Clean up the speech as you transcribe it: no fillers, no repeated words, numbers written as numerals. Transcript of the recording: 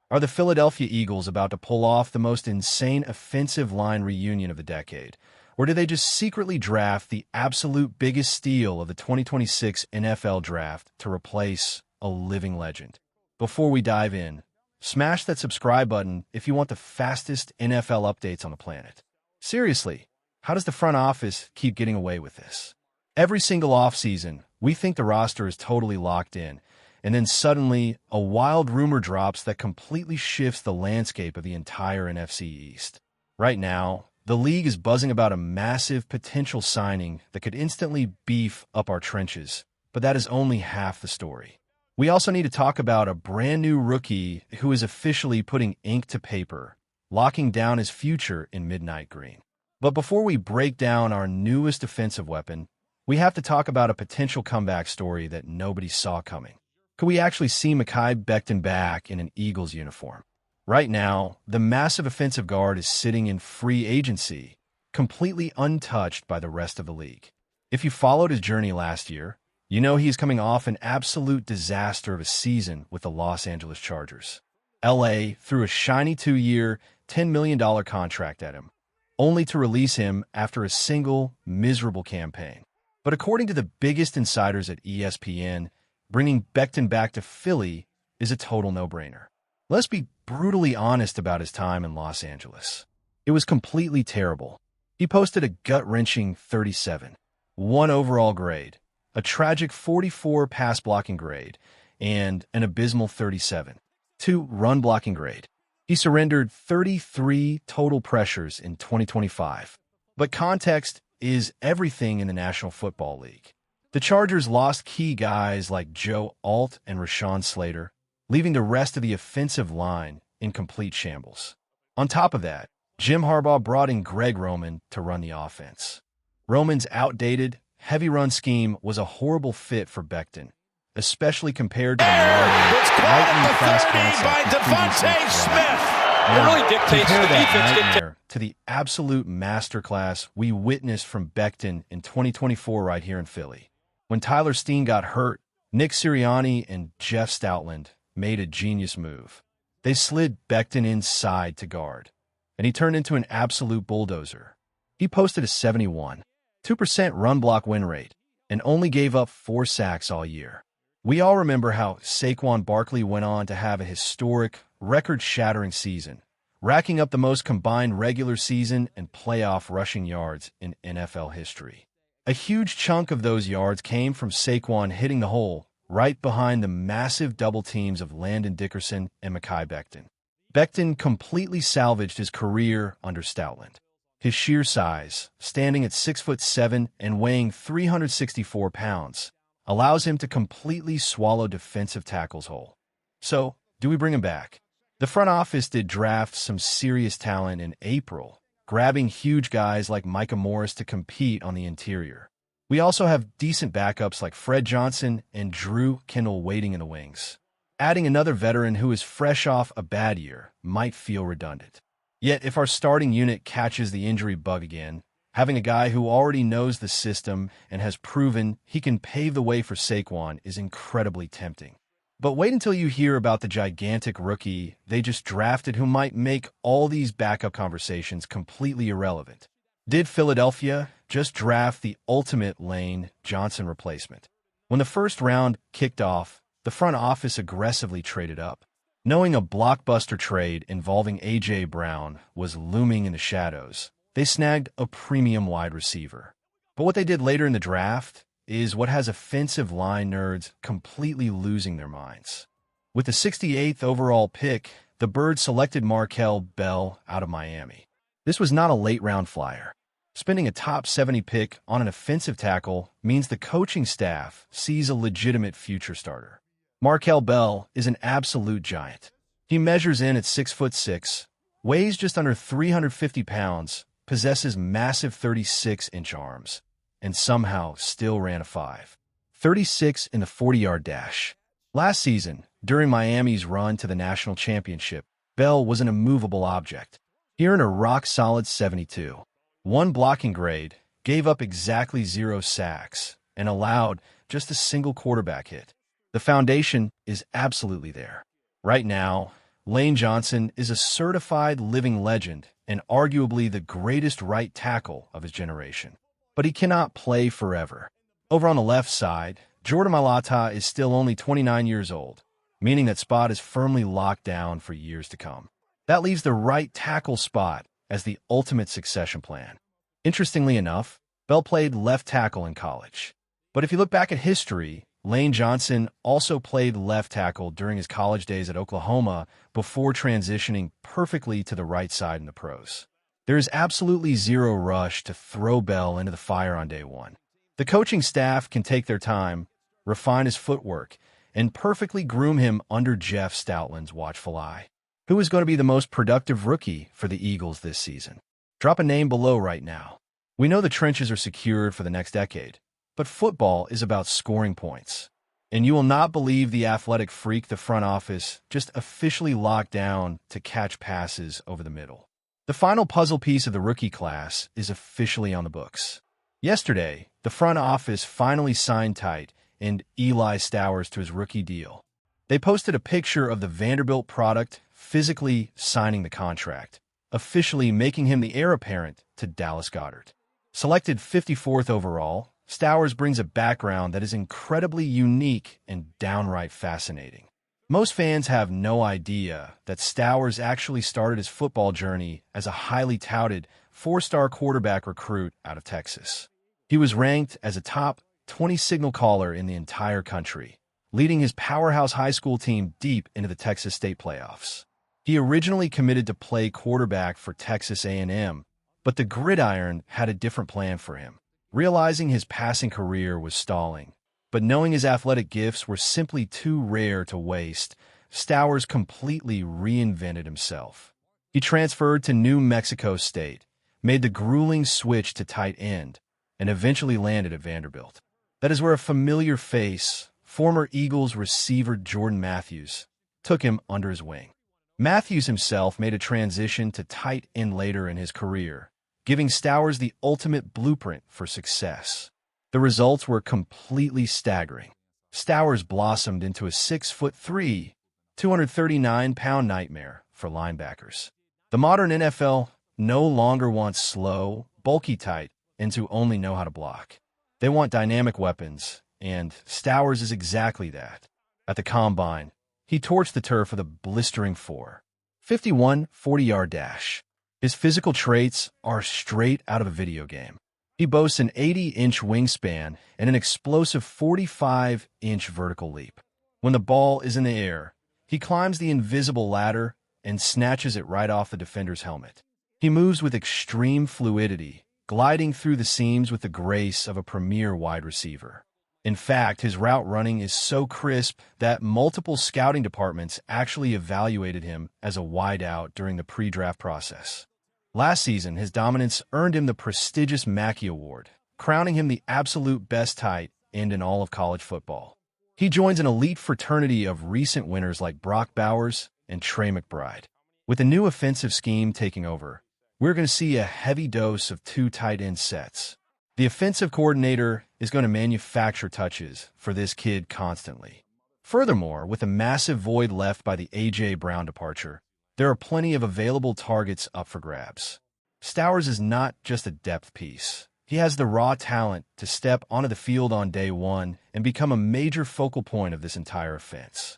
Are the Philadelphia Eagles about to pull off the most insane offensive line reunion of the decade? Or do they just secretly draft the absolute biggest steal of the 2026 NFL Draft to replace a living legend? Before we dive in, smash that subscribe button if you want the fastest NFL updates on the planet. Seriously, how does the front office keep getting away with this? Every single offseason, we think the roster is totally locked in, and then suddenly, a wild rumor drops that completely shifts the landscape of the entire NFC East. Right now, the league is buzzing about a massive potential signing that could instantly beef up our trenches, but that is only half the story. We also need to talk about a brand new rookie who is officially putting ink to paper, locking down his future in midnight green. But before we break down our newest defensive weapon, we have to talk about a potential comeback story that nobody saw coming. Could we actually see Mekhi Becton back in an Eagles uniform? Right now, the massive offensive guard is sitting in free agency, completely untouched by the rest of the league. If you followed his journey last year, you know he's coming off an absolute disaster of a season with the Los Angeles Chargers. LA threw a shiny 2-year, $10 million contract at him, only to release him after a single, miserable campaign. But according to the biggest insiders at ESPN, bringing Becton back to Philly is a total no-brainer. Let's be brutally honest about his time in Los Angeles. It was completely terrible. He posted a gut-wrenching 37, 1 overall grade, a tragic 44 pass-blocking grade, and an abysmal 37, 2 run-blocking grade. He surrendered 33 total pressures in 2025. But context is everything in the National Football League. The Chargers lost key guys like Joe Alt and Rashawn Slater, leaving the rest of the offensive line in complete shambles. On top of that, Jim Harbaugh brought in Greg Roman to run the offense. Roman's outdated, heavy run scheme was a horrible fit for Becton, especially compared to the lightning fast concept by Devontae Smith. It really dictates the defense. To the absolute masterclass we witnessed from Becton in 2024 right here in Philly. When Tyler Steen got hurt, Nick Sirianni and Jeff Stoutland made a genius move. They slid Becton inside to guard, and he turned into an absolute bulldozer. He posted a 71, 2% run block win rate, and only gave up 4 sacks all year. We all remember how Saquon Barkley went on to have a historic, record-shattering season, racking up the most combined regular season and playoff rushing yards in NFL history. A huge chunk of those yards came from Saquon hitting the hole right behind the massive double teams of Landon Dickerson and Mekhi Becton. Becton completely salvaged his career under Stoutland. His sheer size, standing at 6'7" and weighing 364 pounds, allows him to completely swallow defensive tackles whole. So, do we bring him back? The front office did draft some serious talent in April, grabbing huge guys like Micah Morris to compete on the interior. We also have decent backups like Fred Johnson and Drew Kendall waiting in the wings. Adding another veteran who is fresh off a bad year might feel redundant. Yet if our starting unit catches the injury bug again, having a guy who already knows the system and has proven he can pave the way for Saquon is incredibly tempting. But wait until you hear about the gigantic rookie they just drafted who might make all these backup conversations completely irrelevant. Did Philadelphia just draft the ultimate Lane Johnson replacement? When the first round kicked off, the front office aggressively traded up. Knowing a blockbuster trade involving A.J. Brown was looming in the shadows, they snagged a premium wide receiver. But what they did later in the draft is what has offensive line nerds completely losing their minds. With the 68th overall pick, the Birds selected Markel Bell out of Miami. This was not a late-round flyer. Spending a top 70 pick on an offensive tackle means the coaching staff sees a legitimate future starter. Markel Bell is an absolute giant. He measures in at 6'6", weighs just under 350 pounds, possesses massive 36-inch arms, and somehow still ran a 5.36 in the 40-yard dash. Last season, during Miami's run to the national championship, Bell was an immovable object. Here in a rock-solid 72. 1 blocking grade, gave up exactly 0 sacks, and allowed just a single quarterback hit. The foundation is absolutely there. Right now, Lane Johnson is a certified living legend and arguably the greatest right tackle of his generation. But he cannot play forever. Over on the left side, Jordan Mailata is still only 29 years old, meaning that spot is firmly locked down for years to come. That leaves the right tackle spot as the ultimate succession plan. Interestingly enough, Bell played left tackle in college. But if you look back at history, Lane Johnson also played left tackle during his college days at Oklahoma before transitioning perfectly to the right side in the pros. There is absolutely zero rush to throw Bell into the fire on day one. The coaching staff can take their time, refine his footwork, and perfectly groom him under Jeff Stoutland's watchful eye. Who is going to be the most productive rookie for the Eagles this season? Drop a name below right now. We know the trenches are secured for the next decade, but football is about scoring points. And you will not believe the athletic freak the front office just officially locked down to catch passes over the middle. The final puzzle piece of the rookie class is officially on the books. Yesterday, the front office finally signed tight and Eli Stowers to his rookie deal. They posted a picture of the Vanderbilt product physically signing the contract, officially making him the heir apparent to Dallas Goedert. Selected 54th overall, Stowers brings a background that is incredibly unique and downright fascinating. Most fans have no idea that Stowers actually started his football journey as a highly touted four-star quarterback recruit out of Texas. He was ranked as a top 20 signal caller in the entire country, leading his powerhouse high school team deep into the Texas State playoffs. He originally committed to play quarterback for Texas A&M, but the gridiron had a different plan for him. Realizing his passing career was stalling, but knowing his athletic gifts were simply too rare to waste, Stowers completely reinvented himself. He transferred to New Mexico State, made the grueling switch to tight end, and eventually landed at Vanderbilt. That is where a familiar face, former Eagles receiver Jordan Matthews, took him under his wing. Matthews himself made a transition to tight end later in his career, giving Stowers the ultimate blueprint for success. The results were completely staggering. Stowers blossomed into a 6'3", 239-pound nightmare for linebackers. The modern NFL no longer wants slow, bulky tight ends who only know how to block. They want dynamic weapons, and Stowers is exactly that. At the Combine, he torched the turf with a blistering 4.51 40-yard dash. His physical traits are straight out of a video game. He boasts an 80-inch wingspan and an explosive 45-inch vertical leap. When the ball is in the air, he climbs the invisible ladder and snatches it right off the defender's helmet. He moves with extreme fluidity, gliding through the seams with the grace of a premier wide receiver. In fact, his route running is so crisp that multiple scouting departments actually evaluated him as a wideout during the pre-draft process. Last season, his dominance earned him the prestigious Mekhi Award, crowning him the absolute best tight end in all of college football. He joins an elite fraternity of recent winners like Brock Bowers and Trey McBride. With the new offensive scheme taking over, we're going to see a heavy dose of two tight end sets. The offensive coordinator is going to manufacture touches for this kid constantly. Furthermore, with a massive void left by the A.J. Brown departure, there are plenty of available targets up for grabs. Stowers is not just a depth piece. He has the raw talent to step onto the field on day one and become a major focal point of this entire offense.